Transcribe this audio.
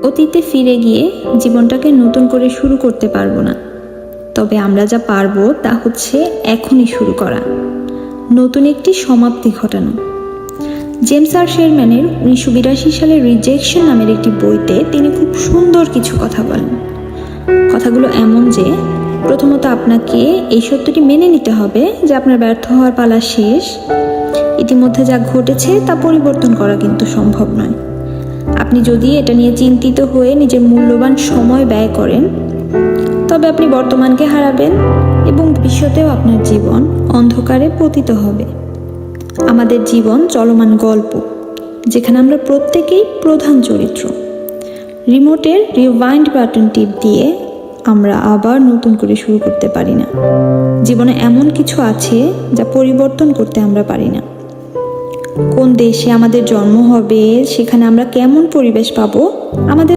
অতীতে ফিরে গিয়ে জীবনটাকে নতুন করে শুরু করতে পারবো না, তবে আমরা যা পারবো তা হচ্ছে এখনই শুরু করা, নতুন একটি সমাপ্তি ঘটানো। জেমস আর শেরম্যানের 1982 সালের রিজেকশন নামের একটি বইতে তিনি খুব সুন্দর কিছু কথা বলেন। কথাগুলো এমন যে, প্রথমত আপনাকে এই সত্যটি মেনে নিতে হবে যে আপনার ব্যর্থ হওয়ার পালা শেষ। ইতিমধ্যে যা ঘটেছে তা পরিবর্তন করা কিন্তু সম্ভব নয়। আপনি যদি এটা নিয়ে চিন্তিত হয়ে নিজের মূল্যবান সময় ব্যয় করেন, তবে আপনি বর্তমানকে হারাবেন এবং ভবিষ্যতেও আপনার জীবন অন্ধকারে পতিত হবে। আমাদের জীবন চলমান গল্প, যেখানে আমরা প্রত্যেকেই প্রধান চরিত্র। রিমোটের রিওয়াইন্ড বাটন টিপ দিয়ে আমরা আবার নতুন করে শুরু করতে পারি না। জীবনে এমন কিছু আছে যা পরিবর্তন করতে আমরা পারি না। কোন দেশে আমাদের জন্ম হবে, সেখানে আমরা কেমন পরিবেশ পাবো, আমাদের